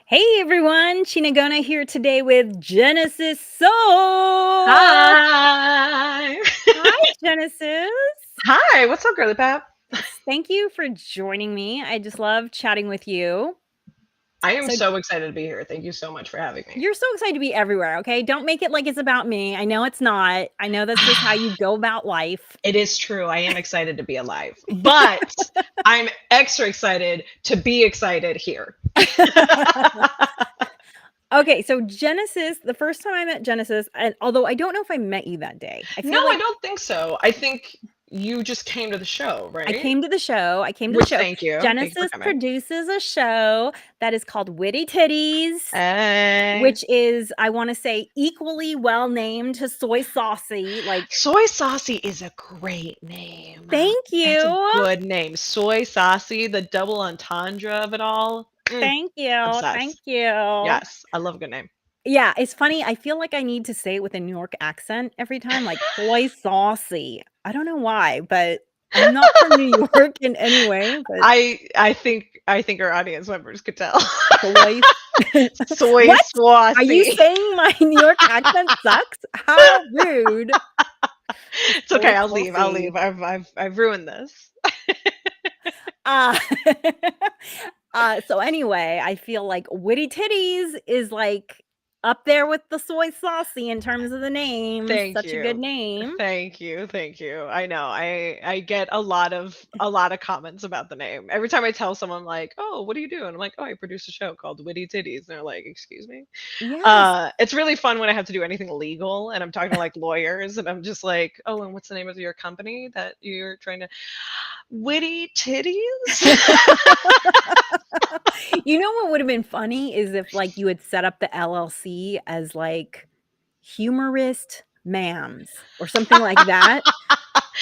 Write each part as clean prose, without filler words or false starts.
Hey everyone, Chinagona here today with Genesis Soul. Hi. Hi, Genesis. Hi, what's up, girly pop? Thank you for joining me. I just love chatting with you. I am So so excited to be here. Thank you so much for having me. you're so excited to be everywhere, okay? Don't make it like it's about me. I know it's not. I know that's just how you go about life. It is true. I am excited to be alive, but I'm extra excited to be excited here. Okay, so Genesis, the first time I met Genesis, and although I don't know if I met you that day, I No, feel I like don't think so. I think you just came to the show, I right? came to the show. I came to the Which show. thank you. Thank you for Genesis coming. produces a show that is called Witty Titties, Hey. which is, I want to say, equally well named to Soy Saucey. Like, Soy Saucey is a great name. thank It's a you. good name. Soy Saucey, the double entendre of it all. Thank you. Thank Obsessed. you. Yes, I love a good name. Yeah, it's funny. I feel like I need to say it with a New York accent every time, like Soy Saucy. I don't know why, but I'm not from New York in any way, but I think our audience members could tell. soy. Soy What? Are you saucy. saying my New York accent sucks? How rude. It's Soy okay. I'll leave. I'll saucy. leave. I've ruined this. Uh, so anyway, I feel like Witty Titties is like up there with the Soy Saucy in terms of the name. Thank Such a good you. name. Thank you. Thank you. I know. I get a lot of comments about the name. Every time I tell someone like, "Oh, what do you do?" And I'm like, "Oh, I produce a show called Witty Titties." And they're like, "Excuse me?" Yes. It's really fun when I have to do anything legal and I'm talking to like lawyers and I'm just like, "Oh, and what's the name of your company that you're trying to Witty Titties?" You know what would have been funny is if like you had set up the LLC as like humorist ma'ams or something like that.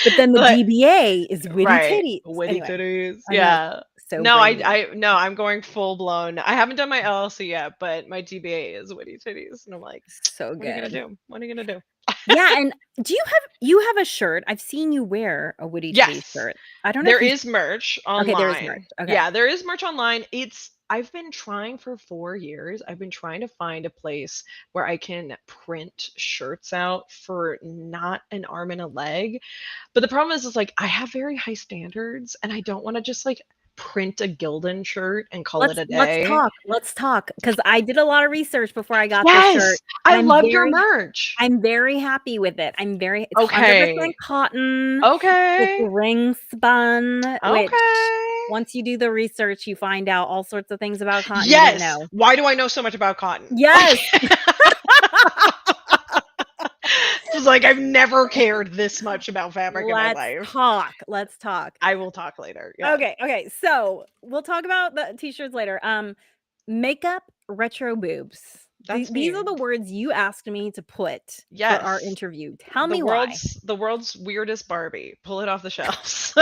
But then the Like, DBA is Witty right, Titties. Witty Anyway, Titties. I know, Yeah. so No, brainy. no, I'm going full blown. I haven't done my LLC yet, but my DBA is Witty Titties, and I'm like, So what are you gonna good. do? What are you gonna do? Yeah, and do you have a shirt? I've seen you wear a Witty Titties Yes. shirt. I don't know There if you is merch okay, there is merch. online. Okay. Yeah, there is merch online. I've been trying for 4 years. I've been trying to find a place where I can print shirts out for not an arm and a leg. But the problem is like I have very high standards and I don't want to just like print a Gildan shirt and call it a Let's day. talk. Let's talk because I did a lot of research before I got this shirt, Yes, and I love your merch. I'm very happy with it. It's 100% Okay. cotton. It's Okay. ring spun, which Okay. once you do the research, you find out all sorts of things about cotton you didn't Yes. know. Why do I know so much about cotton? Yes. It's like I've never cared this much about fabric in my Let's life. talk. Let's talk. I will talk later. Yeah. Okay. So we'll talk about the t-shirts later. Makeup retro boobs. That's These me. are the words you asked me to put for our Yes. interview. Tell The me why. world's the world's weirdest Barbie. Pull it off the shelves.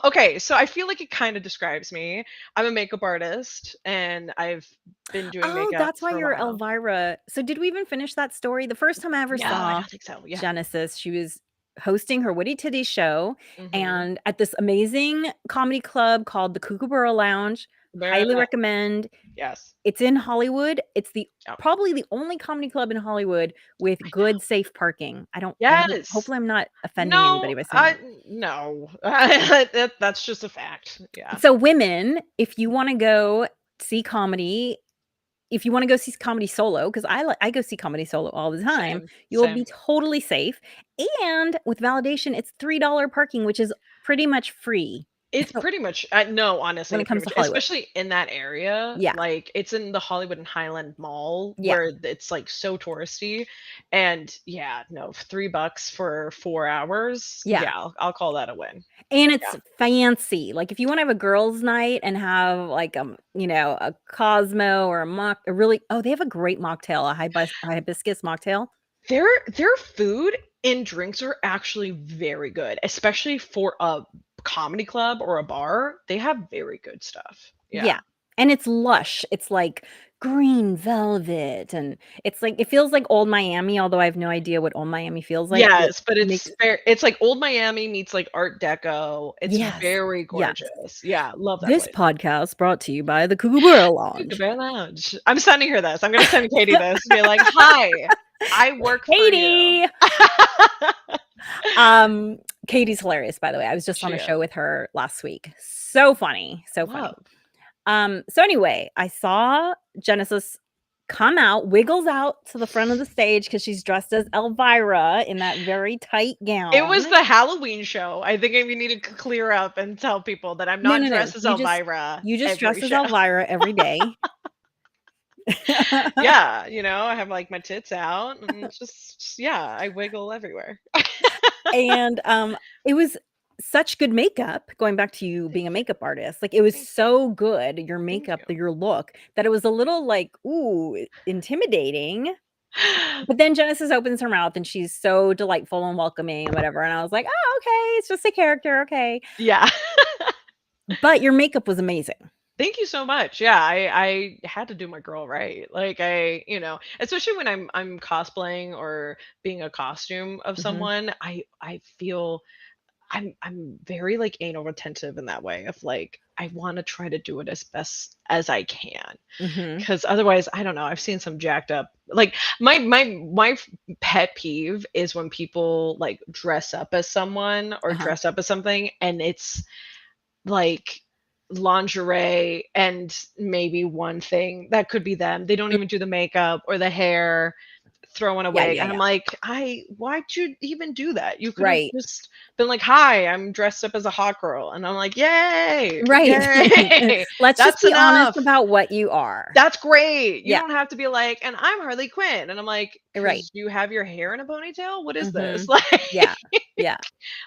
Okay, so I feel like it kind of describes me. I'm a makeup artist and I've been doing Oh, makeup that's why for a you're while. Elvira. So did we even finish that story? The first time I ever No, I saw don't think so. Yeah. Genesis, she was hosting her Witty Titty show Mhm. and at this amazing comedy club called the Kookaburra Lounge. Highly recommend. Yes. It's in Hollywood. It's the Yep. probably the only comedy club in Hollywood with good safe parking. I hope Yes. hopefully I'm not offending No, anybody by saying that. no. That's just a fact. Yeah. So women, if you wanna go see comedy, if you wanna go see comedy solo, 'cause I go see comedy solo all the time, Same. you will be Same. totally safe, and with validation, it's $3 parking, which is pretty much free It's pretty much no, honestly, when it it pretty comes to much Hollywood. especially in that area, Yeah, like, it's in the Hollywood and Highland Mall yeah, where it's, like, so touristy, and yeah, no, $3 for 4 hours, yeah, yeah, I'll call that a win. and Yeah. it's fancy, like, if you wanna have a girls' night and have, like, a Cosmo or a really they have a great mocktail, a hibiscus mocktail. Their food and drinks are actually very good, especially for a comedy club or a bar, they have very good stuff. Yeah, Yeah. And it's lush. It's like green velvet, and it's like it feels like old Miami, although I have no idea what old Miami feels like. What Yes, but makes it's like old Miami meets, like, Art Deco. It's Yes, very yes. gorgeous. Yeah, love that This place. podcast brought to you by the Kookaburra The Lounge. Bear Lounge. I'm sending her this. I'm gonna send Katie this, be like, "Hi, I work for you." Katie! Um, Katie's hilarious, by the way. I was just on She a is. show with her last week. So funny, so funny. Love. So anyway, I saw Genesis come out, wiggles out to the front of the stage because she's dressed as Elvira in that very tight It was gown. the Halloween show. I think we need to clear up and tell people that I'm No, not no, no. dressed as Elvira You just every dress as show. Elvira every day. Yeah, I have, like, my tits out and it's just yeah, I wiggle everywhere. And, it was such good makeup, going back to you being Thank a you. makeup artist, like, it was Thank you. so good, your Thank makeup, you. your look, that it was a little, like, ooh, intimidating, but then Genesis opens her mouth, and she's so delightful and welcoming and whatever, and I was like, "Oh, okay, it's just a character, okay." Yeah. But your makeup was amazing. Thank you so much. Yeah, I had to do my girl right. Like especially when I'm cosplaying or being a costume of Mhm, someone, I feel I'm very like anal retentive in that way of like I want to try to do it as best as I can mhm, because otherwise I don't know. I've seen some jacked up like my pet peeve is when people like dress up as someone or uh-huh. dress up as something and it's like lingerie and maybe one thing that could be them. They don't Mm, even do the makeup or the hair, throw in a yeah, wig. yeah, And I'm yeah. like, why'd you even do that? You could have Right, just been like, hi, I'm dressed up as a hot girl. And I'm like, yay, right. yay, Let's just that's be honest enough. about what you are. That's great. You Yeah, don't have to be like, and I'm Harley Quinn. And I'm like, right. because you have your hair in a ponytail? What is this? Mhm. Like, Yeah, yeah.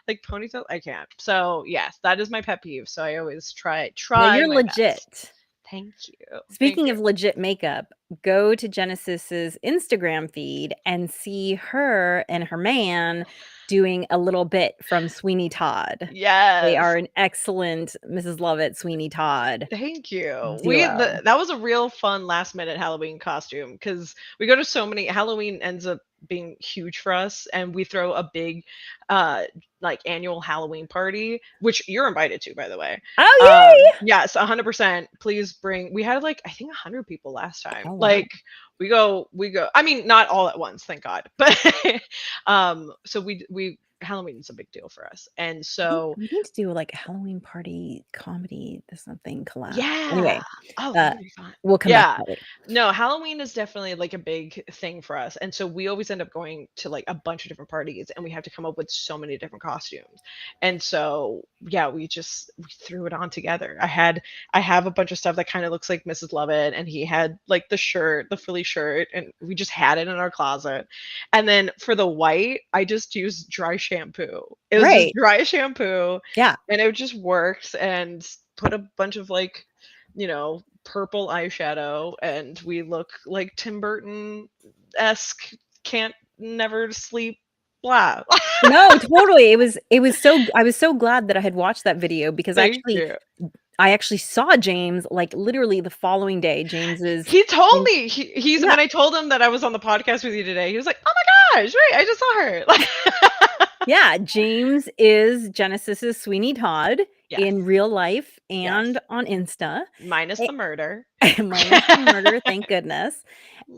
like ponytail? I can't. So yes, that is my pet peeve. So I always No, try you're my best. legit. Thank you. Thank Speaking you. of legit makeup, go to Genesis's Instagram feed and see her and her man doing a little bit from Sweeney Todd. They Yes. are an excellent Mrs. Lovett, Sweeney Todd Thank you. duo. That was a real fun last minute Halloween costume because we go to so many Halloween ends up being huge for us and we throw a big uh like annual Halloween party, which you're invited to by the way. Oh, yay! Yes, 100%. Please bring we had like I think 100 people last time. Oh, wow. Like we go I mean not all at once, thank God. But so we Halloween is a big deal for us. And I think so we need to do, like, a Halloween party comedy something collab. yeah. Anyway, Oh, that uh, would be fun. we'll come back to Yeah. that later. No, Halloween is definitely like a big thing for us. And so we always end up going to like a bunch of different parties and we have to come up with so many different costumes. And so yeah, we threw it on together. I have a bunch of stuff that kind of looks like Mrs. Lovett and he had like the shirt, the Philly shirt, and we just had it in our closet. And then for the white, I just used dry shampoo. It was just Right. dry shampoo Yeah. and it just worked and put a bunch of like purple eyeshadow and we look like Tim Burton-esque can't never sleep blah. No, totally. It was so I was so glad that I had watched that video because Thank you. I actually saw James, like, literally the following day. He told James me he's Yeah, when I told him that I was on the podcast with you today, he was like, "Oh my gosh, right, I just saw her." Like yeah, James is Genesis's Sweeney Todd Yes. in real life Yes. and on Insta. Minus A the murder. minus the murder, thank goodness.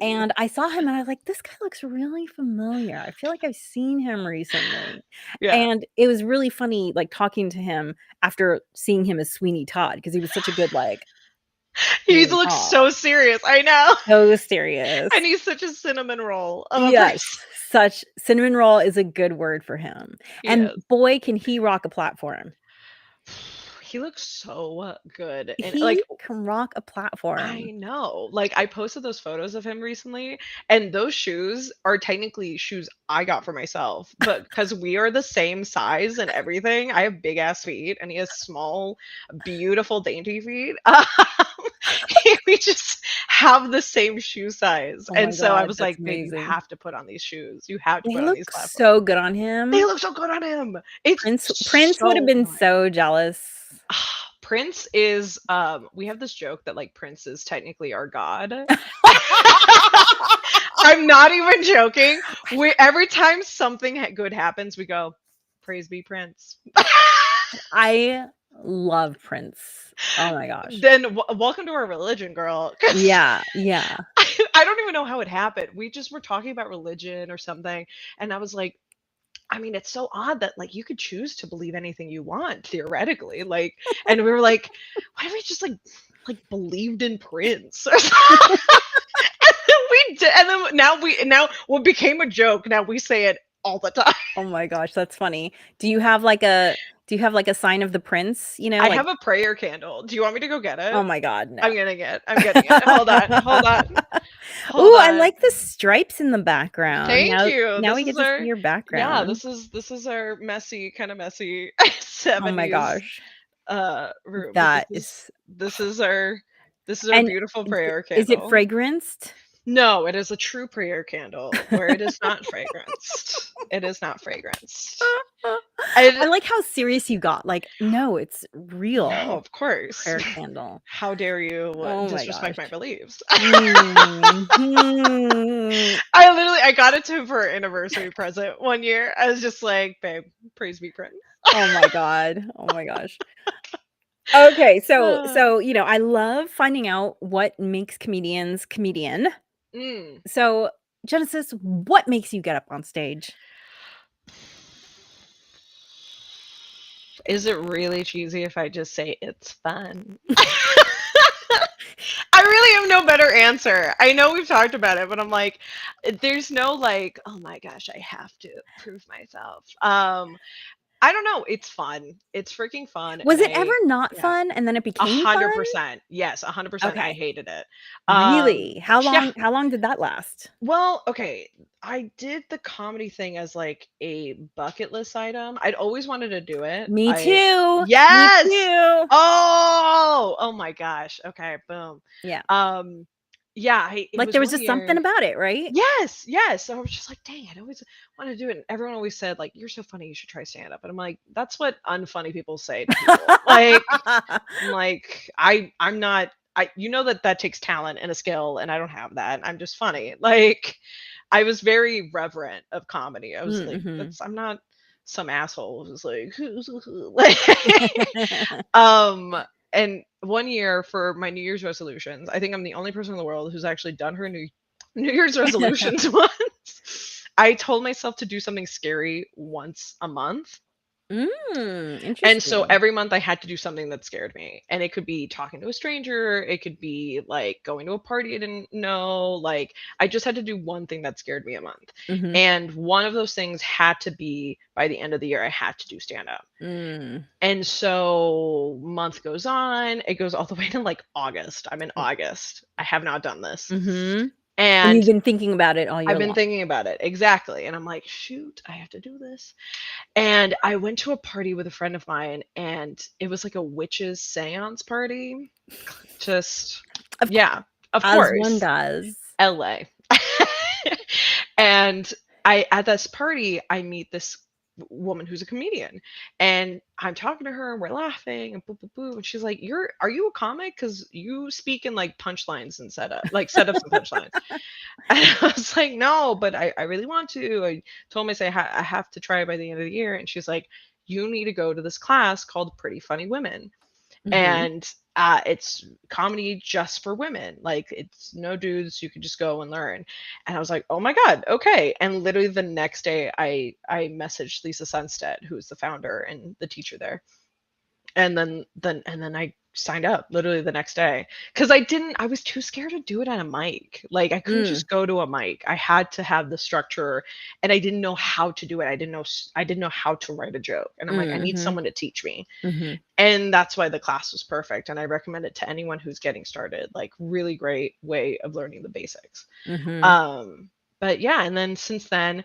And I saw him and I was like, "This guy looks really familiar. I feel like I've seen him recently." Yeah. And it was really funny, like, talking to him after seeing him as Sweeney Todd because he was such a good, like, He Sweeney looks Todd. so serious. I know. So serious. And he's such a cinnamon roll of a Yes, person. such cinnamon roll is a good word for him, He and is. boy, can he rock a platform. He looks so good. And like He can rock a I platform. know. Like I posted those photos of him recently and those shoes are technically shoes I got for myself, but because we are the same size and everything, I have big ass feet and he has small, beautiful, dainty feet. We just have the same shoe size. Oh my And so I god, was that's like, babe, you amazing. have to put on these shoes. You have to They put on these look platforms. so good on They him. look so good on him. It's Prince would have so been annoying. so jealous. Prince is we have this joke that like Prince is technically our god. I'm not even joking. We every time something good happens, we go, "Praise be Prince." I love Prince. Oh my gosh. Then welcome to our religion, girl. 'Cause Yeah, yeah. I don't even know how it happened. We just were talking about religion or something, and I was like, I mean, it's so odd that like you could choose to believe anything you want theoretically, like, and we were like, why don't we just like believed in Prince or something? And then we did, and then now what became a joke. Now we say it all the time. Oh my gosh, that's funny. Do you have like a sign of the prince, I like have a prayer candle. Do you want me to go get oh it? my god, no. I'm getting it. I'm getting it. Hold on. Hold on. Hold Ooh, I on. like the stripes in the background. Thank you. Now This we is get to our see your yeah, background. this is our kind of messy Oh my 70s gosh. room. But That is this is our and beautiful prayer is it candle. fragranced? No, it is a true prayer candle where it is not fragranced. It is not fragranced. I like how serious you got. Like, no, it's No, real of course. prayer candle. How dare you Oh my disrespect gosh. my beliefs? Mhm. I got it to him for an anniversary present one year. I was just like, babe, praise be Prince. Oh my god. Oh my gosh. Okay, so Uh, I love finding out what makes comedians comedian. mm. So, Genesis, what makes you get up on stage? Is it really cheesy if I just say it's fun? I really have no better answer. I know we've talked about it, but I'm like, there's no like, oh my gosh, I have to prove myself. I don't know. It's fun. It's freaking fun, Was and it ever not yeah, fun and then it became fun? 100%. Yes, 100%. I Okay. hated it. Really? Yeah. How long did that last? Well, okay. I did the comedy thing as like a bucket list item. I'd always wanted to do it. Me too. Me Yes. too. Oh my gosh. Okay, boom. Yeah. Um, yeah, it Like was there was one just something year. about it, right? Yes, yes. So I was just like, dang, I always wanted to do it. And everyone always said, like, you're so funny, you should try stand up. And I'm like, that's what unfunny people say to people. Like, I'm like, I'm not you know that takes talent and a skill, and I don't have that. I'm just funny. Like, I was very reverent of comedy. I was like, Mhm. that's I'm not some asshole who's like, like um and one year for my New Year's resolutions, I think I'm the only person in the world who's actually done her New Year's resolutions once. I told myself to do something scary once a month. And so Interesting. every month I had to do something that scared me. And it could be talking to a stranger, it could be like going to a party I didn't know. Like I just had to do one thing that scared me a month. Mhm. And one of those things had to be by the end of the year, I had to do stand up. Mm. And so month goes on, it goes all the way to like August. I'm in August. I have not done this. Mhm. And you've And been thinking about it all I've year been long. thinking about it. Exactly. And I'm like, shoot, I have to do this. And I went to a party with a friend of mine, and it was like a witches seance party. Just, Of yeah, of As one course, does. LA. And at this party, I meet this woman who's a comedian, and I'm talking to her, and we're laughing, and boo boo boo, and she's like, are you a comic? Because you speak in like punchlines and setups and punchlines. And I was like, no, but I really want to. I told myself I have to try it by the end of the year. And she's like, you need to go to this class called Pretty Funny Women. Mhm. And it's comedy just for women. Like it's no dudes. You can just go and learn. And I was like, oh my God, okay. And literally the next day I messaged Lisa Sunstead, who's the founder and the teacher there. And then I signed up literally the next day because I was too scared to do it on a mic. Like I couldn't Mm. just go to a mic. I had to have the structure, and I didn't know how to do it. I didn't know how to write a joke, and I'm like, I need Mhm. someone to teach me. Mhm. And that's why the class was perfect, and I recommend it to anyone who's getting started. Like really great way of learning the basics. Mhm. um but yeah, and then since then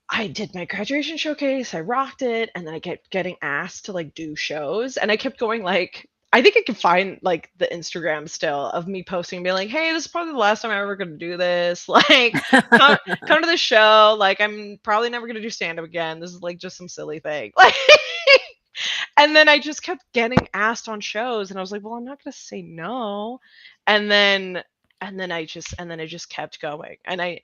I did my graduation showcase, I rocked it, and then I kept getting asked to like do shows, and I kept going like, I think I can find like the Instagram still of me posting and being like, hey, this is probably the last time I'm ever gonna do this. Like, come to the show. Like, I'm probably never gonna do stand up again. This is like just some silly thing. Like, And then I just kept getting asked on shows, and I was like, "Well, I'm not gonna say no." And then I just kept going. And I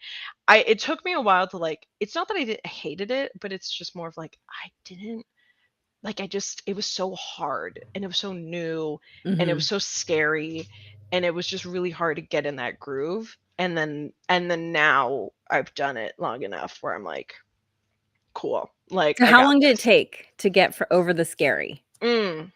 it took me a while to like. It's not that hated it, but it's just more of like I didn't like. I just it was so hard, and it was so new, and it was Mhm. so scary, and it was just really hard to get in that groove. And then now I've done it long enough where I'm like, cool, like So I how got long did it this. take to get for over the scary? Mm.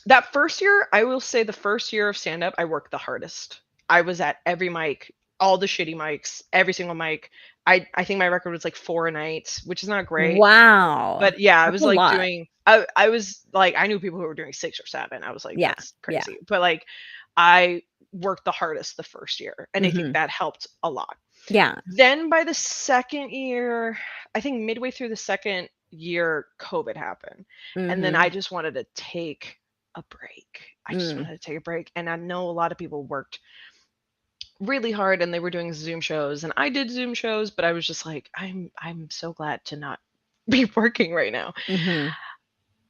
That first year, I will say the first year of stand up, I worked the hardest. I was at every mic, all the shitty mics, every single mic. I think my record was like 4 a night, which is not great. Wow. But yeah, I That's was a like lot. doing I was like I knew people who were doing 6 or 7. I was like, Yeah, that's yeah. crazy. But like I worked the hardest the first year, and I think Mhm. that helped a lot. Yeah. Then by the second year, I think midway through the second year, COVID happened. And then I Mhm. just wanted to take a break. I just Mm. wanted to take a break. And I know a lot of people worked really hard, and they were doing Zoom shows, and I did Zoom shows, but I was just like, I'm so glad to not be working right now. Mhm.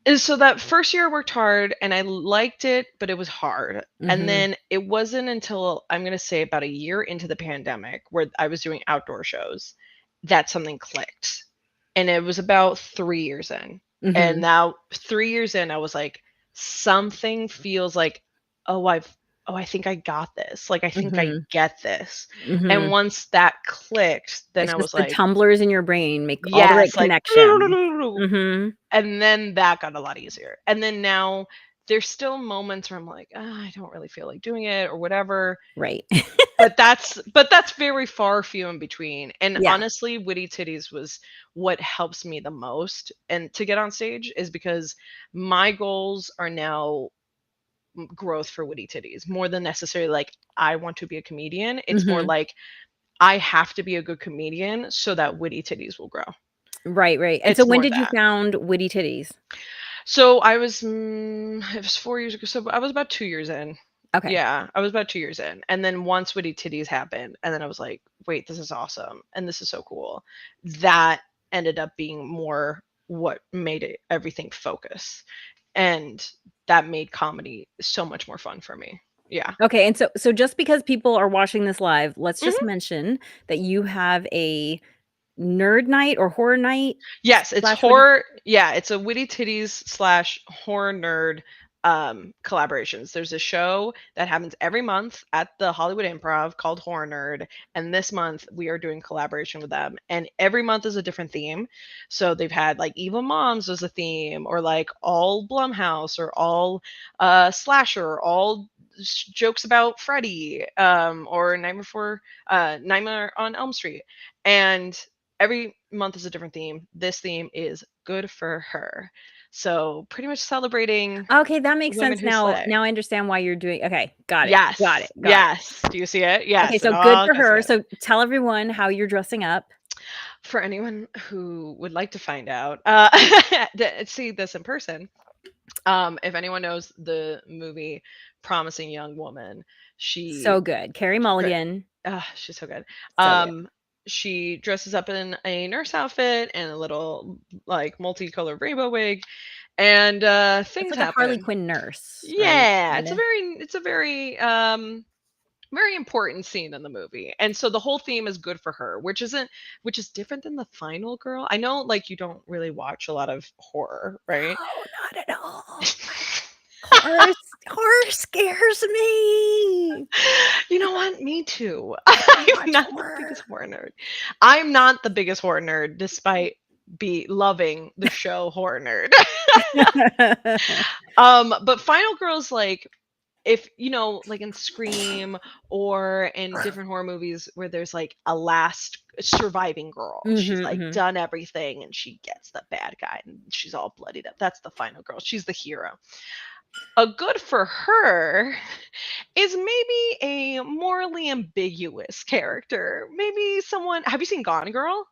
And so that first year I worked hard, and I liked it, but it was hard. And Mhm. then it wasn't until I'm going to say about a year into the pandemic where I was doing outdoor shows that something clicked. And it was about 3 years in. And Mhm. now 3 years in, I was like, something feels like, oh, I think I got this. Like I think I Mhm. get this. And Mhm. once that clicked, then It's I just was the like, tumblers in your brain make all the right yes, like connections. Mhm. and then that got a lot easier. And then now there's still moments where I'm like, "Ah, I don't really feel like doing it or whatever." Right. But that's very far few in between. And Yeah. honestly, Witty Titties was what helps me the most and to get on stage is because my goals are now growth for Witty Titties more than necessarily like I want to be a comedian. It's more Mhm. like I have to be a good comedian so that Witty Titties will grow. Right, right. And so It's when more did you that. found Witty Titties? So it was 4 years ago, so I was about 2 years in. Okay. Yeah, I was about 2 years in, and then once Witty Titties happened, and then I was like, "Wait, this is awesome, and this is so cool." That ended up being more what made it everything focus, and that made comedy so much more fun for me. Yeah. Okay, and so just because people are watching this live, let's just Mhm. mention that you have a nerd night or horror night Yes, it's slash Witty. horror. Yeah, it's a Witty Titties slash horror nerd collaborations. There's a show that happens every month at the Hollywood Improv called Horror Nerd, and this month we are doing collaboration with them. And every month is a different theme. So they've had like Evil Moms as a theme, or like all Blumhouse, or all slasher, or all jokes about Freddy, or Nightmare on Elm Street. And every month is a different theme. This theme is good for her. So pretty much celebrating Okay, that makes women sense who now. slay. Now I understand why you're doing. Okay, got it. Got it. Yes. Got it. Yes. Do you see it? Okay, Yes. It so good all for goes her. together. So tell everyone how you're dressing up. For anyone who would like to find out, see this in person. If anyone knows the movie Promising Young Woman, she So good. Carrie Mulligan. she's so good. So good. Um, she dresses up in a nurse outfit and a little like multicolored rainbow wig, and It's things like a Harley happen. Quinn nurse, right? Yeah, Kinda. it's a very important scene in the movie. And so the whole theme is good for her, which is different than the final girl. I know like you don't really watch a lot of horror, right? No, not at all. Horror horror scares me. You know what? Me too. So I'm much not the horror. biggest horror nerd. I'm not the biggest horror nerd, despite be loving the show Horror Nerd. But Final Girl's like if you know, like in Scream or in different horror movies where there's like a last surviving girl. She's Mhm, like mhm. done everything and she gets the bad guy and she's all bloodied up. That's the final girl. She's the hero. A good for her is maybe a morally ambiguous character. Maybe someone. Have you seen Gone Girl?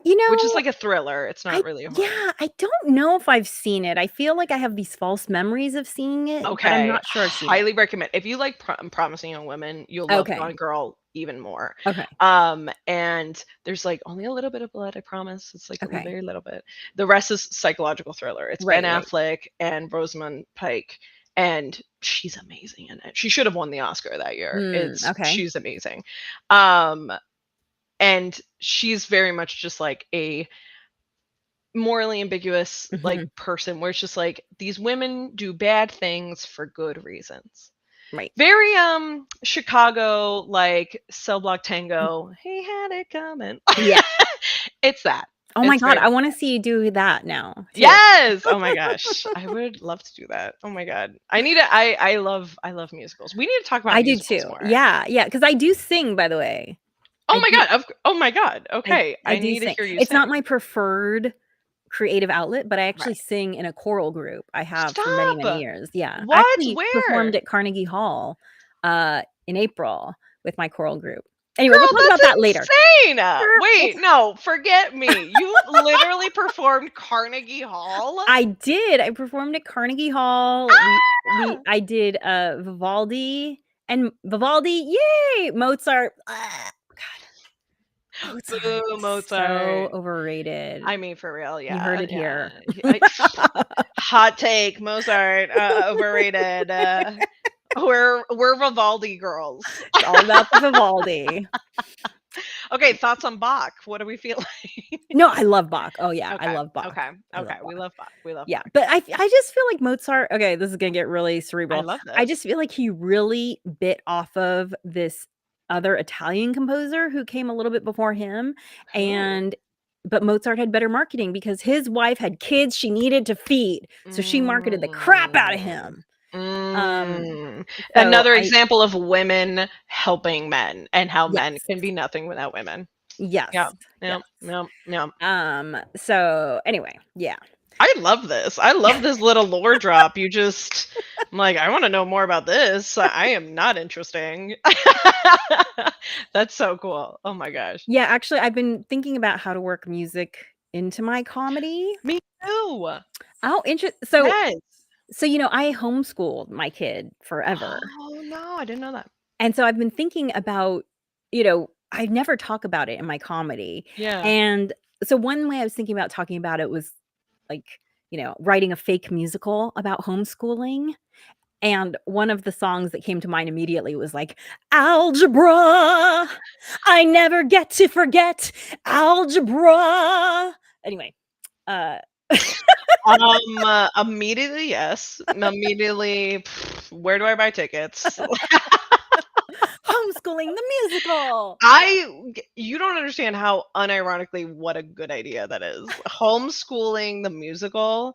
You Which is know, like a thriller. It's not really a horror. I don't know if I've seen it. I feel like I have these false memories of seeing it, but I'm Okay, not sure I've seen it. highly recommend. If you like Promising Young Women, you'll love Okay. Gone Girl even more. Okay. And there's like only a little bit of blood, I promise. It's like a Okay. very little bit. The rest is psychological thriller. It's Ben Right, right. Affleck and Rosamund Pike, and she's amazing in it. She should have won the Oscar that year. Okay. She's amazing. Um, and she's very much just like a morally ambiguous like Mhm. person where it's just like these women do bad things for good reasons. Right. Very Chicago, like Cell Block Tango. He had it coming. Yeah. It's that. Oh my It's god, very I much wanna that. see you do that now too. Yes. Oh my gosh. I would love to do that. Oh my god. I love musicals. We need to talk about I do musicals too. more. Yeah, yeah, because I do sing, by the way. Oh I my do god. Oh my god. I Okay. I I do need to sing. hear you It's not sing. my preferred creative outlet, but I actually Right. sing in a choral group. I have for many, many Stop. years. Yeah. I What? actually performed Where? at Carnegie Hall, in April with my choral group. Anyway, we'll Girl, talk about that that's later. insane. Wait, no, forget me. You literally performed Carnegie Hall? I did. I performed at Carnegie Hall. We Ah! I did, Vivaldi, yay! Mozart, God, Mozart, Boo, so Mozart. overrated. I mean, for real, You yeah, heard it yeah. here. Hot take, Mozart, overrated. We're Vivaldi girls. It's all about the Vivaldi. Okay, thoughts on Bach? What do we feel like? No, I love Bach. Oh, yeah, I Okay, love Bach. okay, I love okay. We Bach. love Bach. We love Yeah, Bach. but I just feel like Mozart, okay, this is gonna get really I cerebral. love I this. just feel like he really bit off of this other Italian composer who came a little bit before him, Who? and but Mozart had better marketing because his wife had kids she needed to feed, so she marketed the crap out of Mm. him. Um, Mm. so Another I example of women helping men and how men yes. can be nothing without women. Yeah. Yes. Yeah. Yes. Yeah. Yeah. So anyway, yeah. I love this. I love this little lore drop. I'm like, I want to know more about this. I am not interesting. That's so cool. Oh my gosh. Yeah, actually, I've been thinking about how to work music into my comedy. Me too. Oh, Yes. so, I homeschooled my kid forever, Oh no, I didn't know that. and so I've been thinking about, I never talk about it in my comedy, Yeah. and so one way I was thinking about talking about it was, like, writing a fake musical about homeschooling, and one of the songs that came to mind immediately was, like, "Algebra, I never get to forget algebra." Anyway, uh Immediately, yes. Immediately, where do I buy tickets? Homeschooling the musical. You don't understand how unironically what a good idea that is. Homeschooling the musical.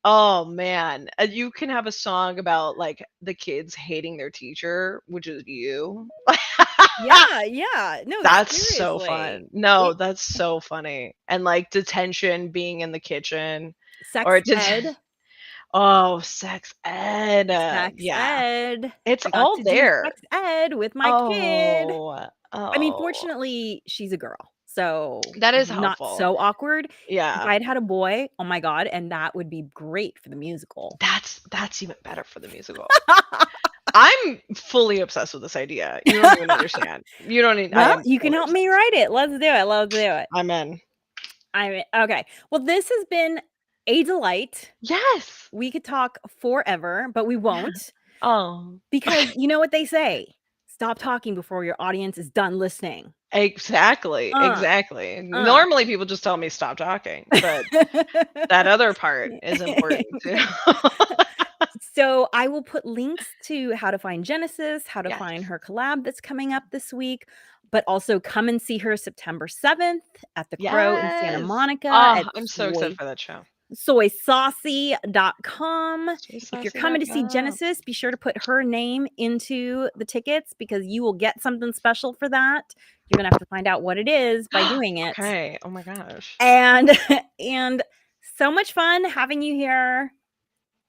Oh man, you can have a song about like the kids hating their teacher, which is you. Yeah, yeah. No, That's so seriously. fun. No, It that's so funny. And like detention being in the kitchen sex or ed, oh, sex ed. sex Yeah. ed. It's I got all to do there. sex ed with my kid. Oh. I mean, Oh. fortunately, she's a girl, so That is not helpful. so awkward. If Yeah. I had had a boy, oh my god, and that would be great for the musical. That's even better for the musical. I'm fully obsessed with this idea. You don't even understand. You don't need I Well, am you can fully help me obsessed. write it. Let's do it. I'm in. I mean, okay. Well, this has been a delight. Yes. We could talk forever, but we Yeah. won't Oh. because you know what they say, stop talking before your audience is done listening. Exactly, Uh, exactly. uh. Normally, people just tell me stop talking, but that other part is important too. So I will put links to how to find Genesis, how to Yes. find her collab that's coming up this week, but also come and see her September 7th at the Crow in Santa Yes. Monica Oh, at I'm so excited for that show. soysaucey.com. If you're coming to see SoySaucey.com. Genesis, be sure to put her name into the tickets because you will get something special for that. You're gonna have to find out what it is by doing it. Okay. Oh my gosh. And and so much fun having you here.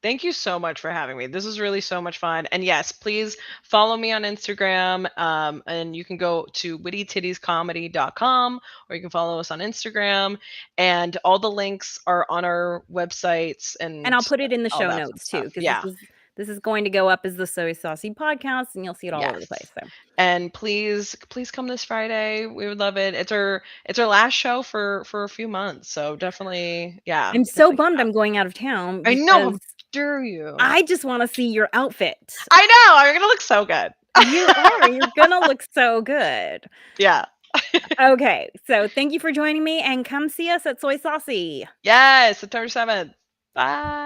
Thank you so much for having me. This is really so much fun. And yes, please follow me on Instagram. And you can go to wittytittiescomedy.com or you can follow us on Instagram. And all the links are on our websites And and I'll put it in the all show that fun notes too, stuff. because Yeah. This is going to go up as the Soy Saucey podcast, and you'll see it all over the place. Yes. So, And please come this Friday. We would love it. It's our last show for a few months. So definitely, yeah. I'm so bummed I'm going out of town I know, because how dare you? I just want to see your outfit. I know. You're gonna look so good. You are. You're gonna look so good. Yeah. Okay, so thank you for joining me, and come see us at Soy Saucey. Yes, September 7th. Bye.